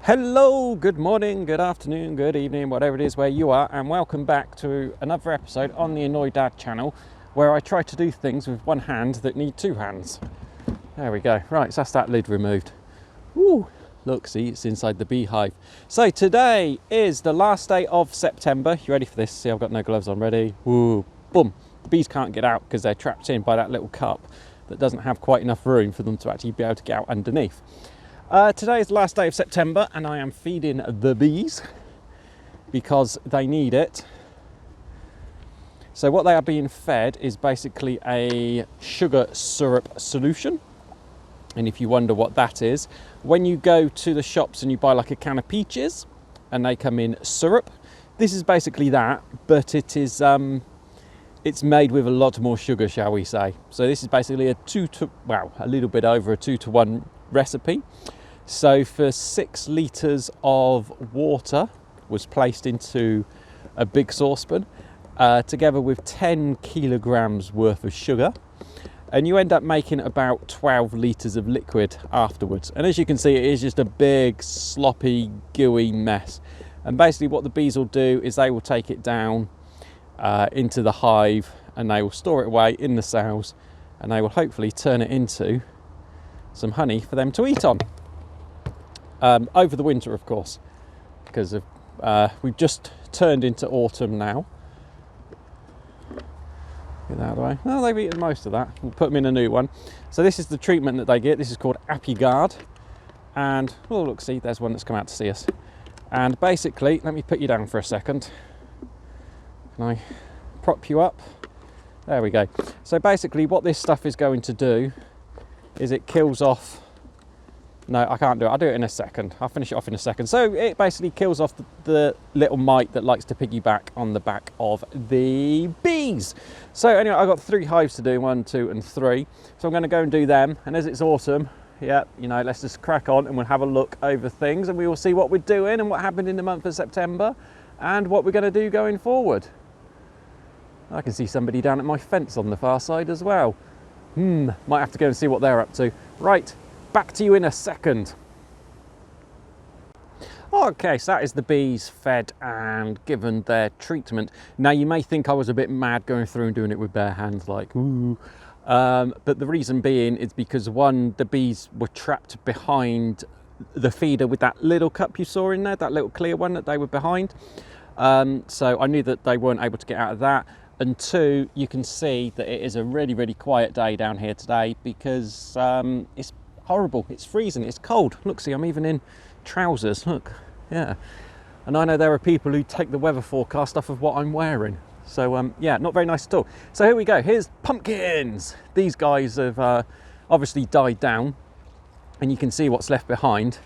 Hello, good morning, good afternoon, good evening, whatever it is where you are, and welcome back to another episode on the Annoy Dad channel, where I try to do things with one hand that need two hands. There we go. Right, so that's that lid removed. Ooh, look, see, it's inside the beehive. So today is the last day of September. You ready for this? See, I've got no gloves on. Ready? Ooh, boom. The bees can't get out because they're trapped in by that little cup that doesn't have quite enough room for them to actually be able to get out underneath. Today is the last day of September and I am feeding the bees because they need it. So what they are being fed is basically a sugar syrup solution. And if you wonder what that is, when you go to the shops and you buy like a can of peaches and they come in syrup, this is basically that, but it is it's made with a lot more sugar, shall we say. So this is basically a little bit over a 2-to-1 recipe. So for 6 litres of water was placed into a big saucepan, together with 10 kilograms worth of sugar, and you end up making about 12 litres of liquid afterwards. And as you can see, it is just a big sloppy gooey mess. And basically what the bees will do is they will take it down into the hive and they will store it away in the cells, and they will hopefully turn it into some honey for them to eat on. Over the winter, of course, because we've just turned into autumn now. Get that out of the way. Well, they've eaten most of that. We'll put them in a new one. So this is the treatment that they get. This is called Guard. And, oh look, see, there's one that's come out to see us. And basically, let me put you down for a second. Can I prop you up? There we go. So basically what this stuff is going to do is it kills off... No, I can't do it. I'll do it in a second. I'll finish it off in a second. So it basically kills off the little mite that likes to piggyback on the back of the bees. So anyway, I've got 3 hives to do, 1, 2 and 3. So I'm going to go and do them. And as it's autumn, yeah, you know, let's just crack on and we'll have a look over things and we will see what we're doing and what happened in the month of September and what we're going to do going forward. I can see somebody down at my fence on the far side as well. Might have to go and see what they're up to. Right. Back to you in a second. Okay, so that is the bees fed and given their treatment. Now you may think I was a bit mad going through and doing it with bare hands, like ooh. But the reason being is because one, the bees were trapped behind the feeder with that little cup you saw in there, that little clear one that they were behind. So I knew that they weren't able to get out of that. And 2, you can see that it is a really, really quiet day down here today because it's horrible, it's freezing, it's cold. Look, see, I'm even in trousers, look, yeah. And I know there are people who take the weather forecast off of what I'm wearing. So, yeah, not very nice at all. So here we go, here's pumpkins. These guys have obviously died down, and you can see what's left behind.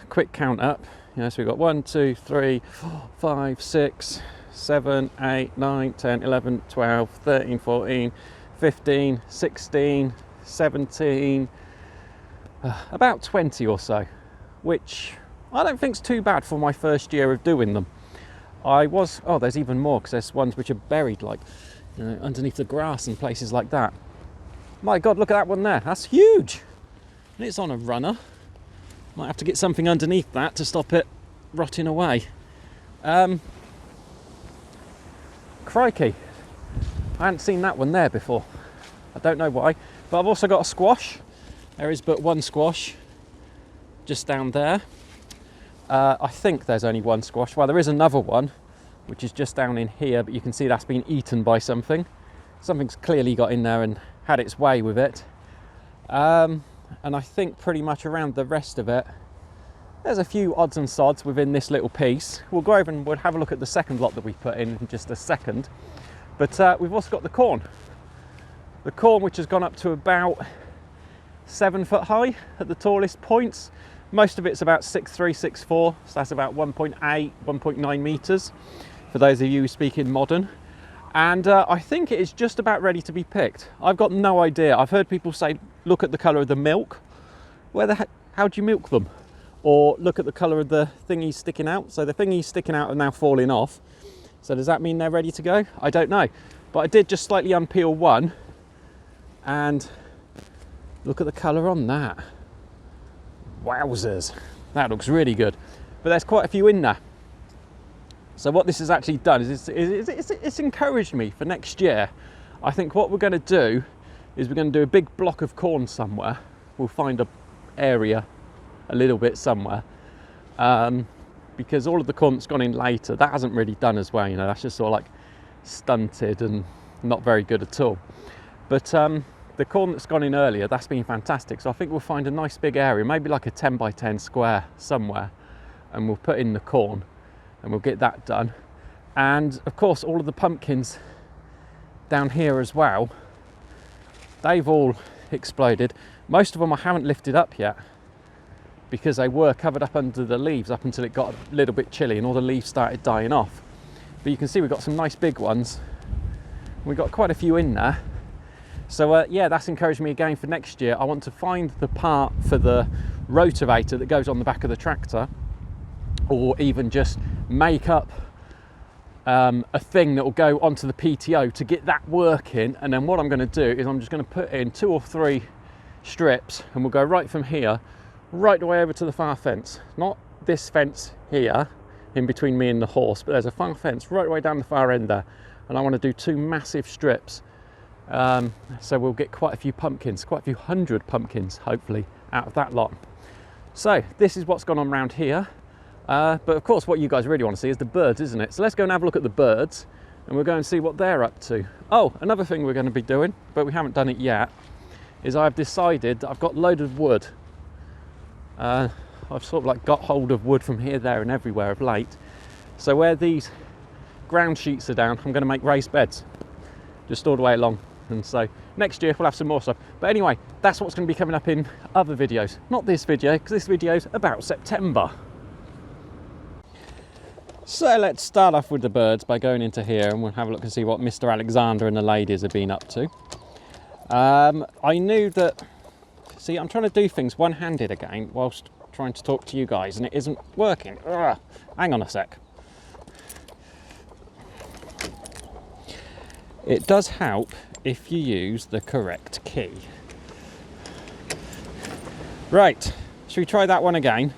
Quick count up, you know, so we've got 1, 2, 3, 4, 5, 6, 7, 8, 9, 10, 11, 12, 13, 14, 15, 16, 17, about 20 or so, which I don't think is too bad for my first year of doing them. Oh, there's even more because there's ones which are buried, like, you know, underneath the grass and places like that. My God, look at that one there. That's huge. And it's on a runner. Might have to get something underneath that to stop it rotting away. Crikey. I hadn't seen that one there before. I don't know why. But I've also got a squash. There is but one squash just down there. I think there's only one squash. Well, there is another one, which is just down in here, but you can see that's been eaten by something. Something's clearly got in there and had its way with it. And I think pretty much around the rest of it, there's a few odds and sods within this little piece. We'll go over and we'll have a look at the second lot that we put in just a second. But we've also got the corn. The corn, which has gone up to about 7 foot high at the tallest points. Most of it's about 6'3", 6'4", so that's about 1.8, 1.9 meters for those of you who speak in modern. And I think it is just about ready to be picked. I've got no idea. I've heard people say, look at the colour of the milk. How do you milk them? Or look at the colour of the thingies sticking out. So the thingies sticking out are now falling off. So does that mean they're ready to go? I don't know. But I did just slightly unpeel one, and look at the colour on that. Wowzers. That looks really good. But there's quite a few in there. So what this has actually done is it's encouraged me for next year. I think what we're going to do is we're going to do a big block of corn somewhere. We'll find an area a little bit somewhere. Because all of the corn that's gone in later, that hasn't really done as well, you know, that's just sort of like stunted and not very good at all. But the corn that's gone in earlier, that's been fantastic. So I think we'll find a nice big area, maybe like a 10 by 10 square somewhere, and we'll put in the corn and we'll get that done. And of course, all of the pumpkins down here as well, they've all exploded. Most of them I haven't lifted up yet because they were covered up under the leaves up until it got a little bit chilly and all the leaves started dying off. But you can see we've got some nice big ones. We've got quite a few in there. So yeah, that's encouraged me again for next year. I want to find the part for the rotavator that goes on the back of the tractor, or even just make up a thing that will go onto the PTO to get that working. And then what I'm going to do is I'm just going to put in 2 or 3 strips, and we'll go right from here right the way over to the far fence. Not this fence here in between me and the horse, but there's a far fence right the way down the far end there, and I want to do 2 massive strips. So we'll get quite a few pumpkins, quite a few hundred pumpkins hopefully out of that lot. So this is what's gone on around here. But of course what you guys really want to see is the birds, isn't it? So let's go and have a look at the birds, and we'll go and see what they're up to. Oh, another thing we're going to be doing, but we haven't done it yet, is I've decided that I've got loads of wood. I've sort of like got hold of wood from here, there and everywhere of late. So where these ground sheets are down, I'm going to make raised beds just all the way along. And so next year we'll have some more stuff. But anyway, that's what's going to be coming up in other videos. Not this video, because this video is about September. So let's start off with the birds by going into here, and we'll have a look and see what Mr. Alexander and the ladies have been up to. I knew that, see, I'm trying to do things one-handed again whilst trying to talk to you guys, and it isn't working. Ugh. Hang on a sec. It does help if you use the correct key. Right, should we try that one again?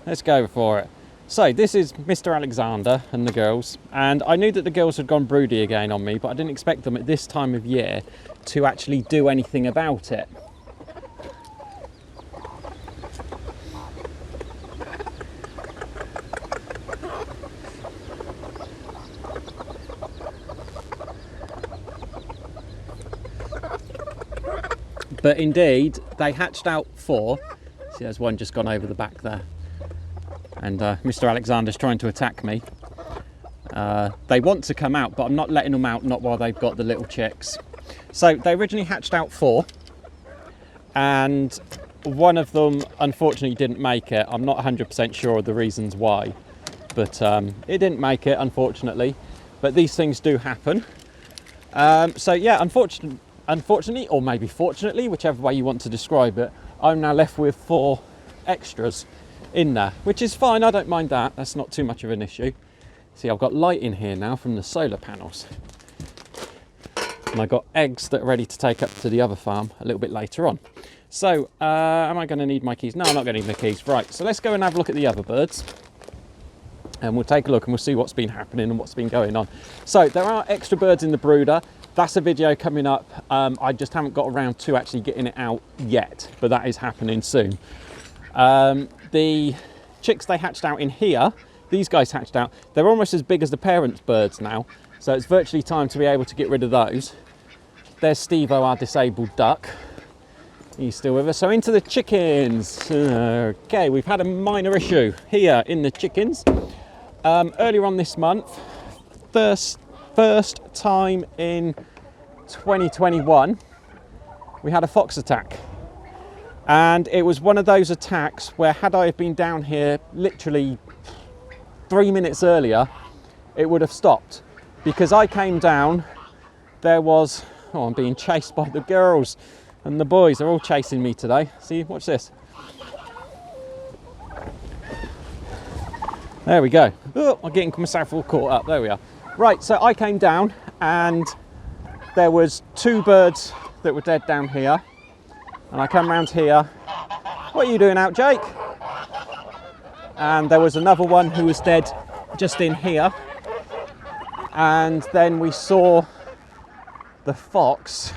Let's go for it. So this is Mr. Alexander and the girls, and I knew that the girls had gone broody again on me, but I didn't expect them at this time of year to actually do anything about it. But indeed, they hatched out 4. See, there's one just gone over the back there. And Mr. Alexander's trying to attack me. They want to come out, but I'm not letting them out, not while they've got the little chicks. So they originally hatched out 4. And one of them, unfortunately, didn't make it. I'm not 100% sure of the reasons why. But it didn't make it, unfortunately. But these things do happen. So yeah, unfortunately, or maybe fortunately, whichever way you want to describe it, I'm now left with 4 extras in there, which is fine. I don't mind that. That's not too much of an issue. See, I've got light in here now from the solar panels, and I got eggs that are ready to take up to the other farm a little bit later on. So am I going to need my keys? No, I'm not going to need my keys. Right, so let's go and have a look at the other birds, and we'll take a look and we'll see what's been happening and what's been going on. So there are extra birds in the brooder. That's a video coming up. I just haven't got around to actually getting it out yet, but that is happening soon. The chicks they hatched out in here, these guys hatched out, they're almost as big as the parents' birds now, so it's virtually time to be able to get rid of those. There's Steve-O, our disabled duck. He's still with us. So into the chickens. Okay, we've had a minor issue here in the chickens. Earlier on this month, first time in 2021, we had a fox attack. And it was one of those attacks where, had I been down here literally 3 minutes earlier, it would have stopped. Because I came down, there was, oh, I'm being chased by the girls and the boys. They're all chasing me today. See, watch this. There we go. Oh, I'm getting myself all caught up. There we are. Right, so I came down and there was 2 birds that were dead down here. And I come round here. What are you doing out, Jake? and there was another one who was dead just in here. And then we saw the fox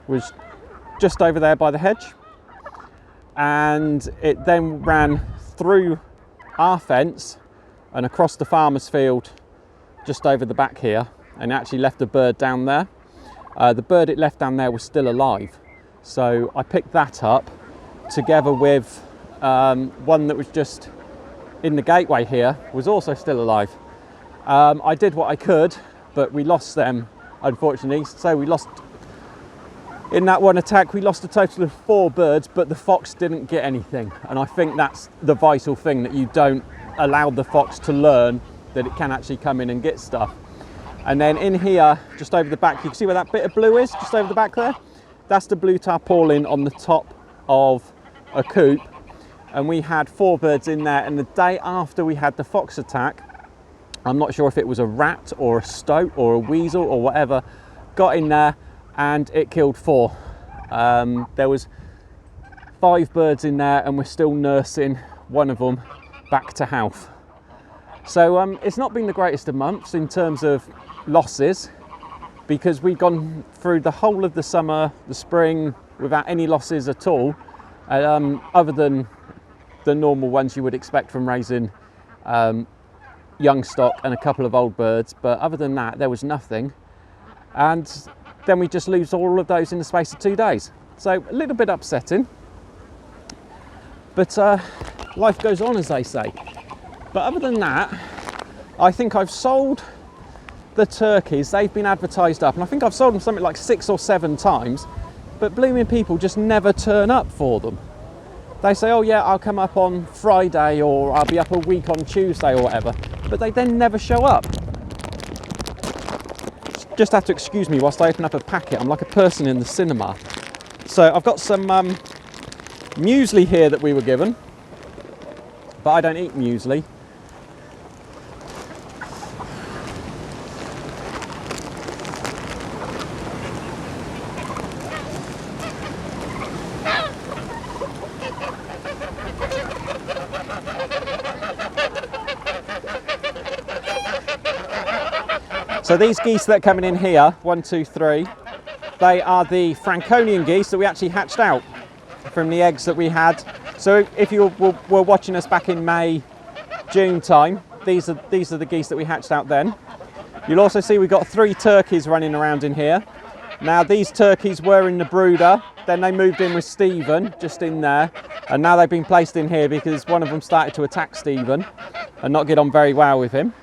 was just over there by the hedge, and it then ran through our fence and across the farmer's field just over the back here, and actually left a bird down there. The bird it left down there was still alive, so I picked that up together with one that was just in the gateway here, was also still alive. I did what I could, but we lost them, unfortunately. So we lost, in that one attack, we lost a total of 4 birds, but the fox didn't get anything. And I think that's the vital thing, that you don't allow the fox to learn that it can actually come in and get stuff. And then in here, just over the back, you can see where that bit of blue is, just over the back there? That's the blue tarpaulin on the top of a coop. And we had 4 birds in there, and the day after we had the fox attack, I'm not sure if it was a rat or a stoat or a weasel or whatever, got in there and it killed 4. There was 5 birds in there, and we're still nursing one of them back to health. So it's not been the greatest of months in terms of losses, because we've gone through the whole of the summer, the spring, without any losses at all, other than the normal ones you would expect from raising young stock and a couple of old birds. But other than that, there was nothing. And then we just lose all of those in the space of 2 days. So a little bit upsetting, but life goes on, as they say. But other than that, I think I've sold the turkeys. They've been advertised up, and I think I've sold them something like 6 or 7 times, but blooming people just never turn up for them. They say, oh yeah, I'll come up on Friday, or I'll be up a week on Tuesday or whatever, but they then never show up. Just have to excuse me whilst I open up a packet. I'm like a person in the cinema. So I've got some muesli here that we were given, but I don't eat muesli. So these geese that are coming in here, 1, 2, 3, they are the Franconian geese that we actually hatched out from the eggs that we had. So if you were watching us back in May, June time, these are the geese that we hatched out then. You'll also see we've got 3 turkeys running around in here. Now these turkeys were in the brooder, then they moved in with Stephen, just in there, and now they've been placed in here because one of them started to attack Stephen and not get on very well with him.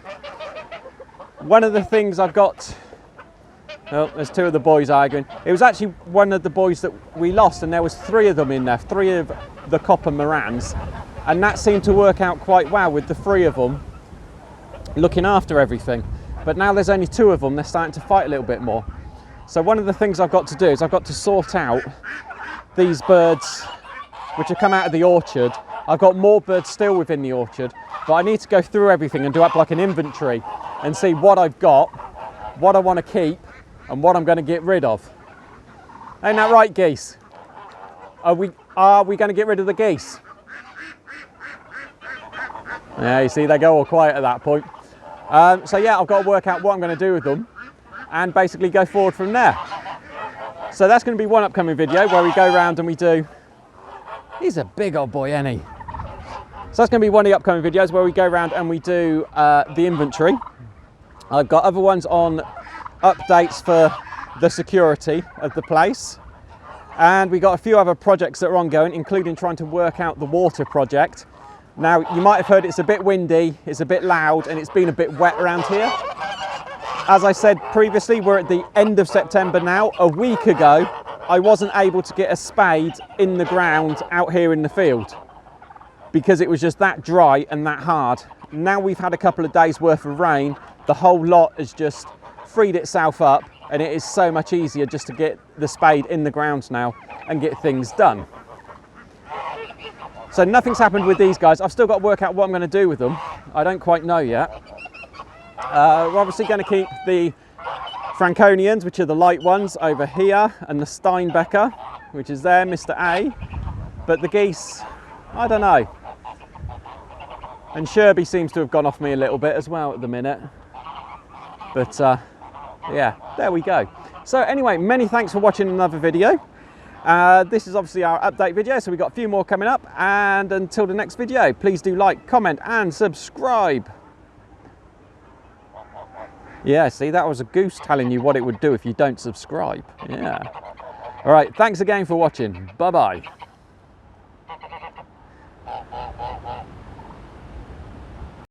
One of the things I've got, oh, there's 2 of the boys arguing. It was actually one of the boys that we lost, and there was 3 of them in there, 3 of the copper morans, and that seemed to work out quite well with the 3 of them looking after everything. But now there's only 2 of them, they're starting to fight a little bit more. So one of the things I've got to do is I've got to sort out these birds which have come out of the orchard. I've got more birds still within the orchard, but I need to go through everything and do up like an inventory and see what I've got, what I want to keep, and what I'm going to get rid of. Ain't that right, geese? Are we going to get rid of the geese? Yeah, you see, they go all quiet at that point. So yeah, I've got to work out what I'm going to do with them and basically go forward from there. So that's going to be one upcoming video where we go around and we do... He's a big old boy, ain't he? So that's going to be one of the upcoming videos where we go around and we do the inventory. I've got other ones on updates for the security of the place. And we got a few other projects that are ongoing, including trying to work out the water project. Now, you might have heard it's a bit windy, it's a bit loud, and it's been a bit wet around here. As I said previously, we're at the end of September now. A week ago, I wasn't able to get a spade in the ground out here in the field because it was just that dry and that hard. Now we've had a couple of days worth of rain, the whole lot has just freed itself up, and it is so much easier just to get the spade in the ground now and get things done. So nothing's happened with these guys. I've still got to work out what I'm going to do with them. I don't quite know yet. We're obviously going to keep the Franconians, which are the light ones, over here, and the Steinbecker, which is there, Mr. A. But the geese, I don't know. And Sherby seems to have gone off me a little bit as well at the minute. But yeah, there we go. So anyway, many thanks for watching another video. This is obviously our update video, so we've got a few more coming up. And until the next video, please do like, comment and subscribe. Yeah, see, that was a goose telling you what it would do if you don't subscribe. Yeah. All right, thanks again for watching. Bye-bye.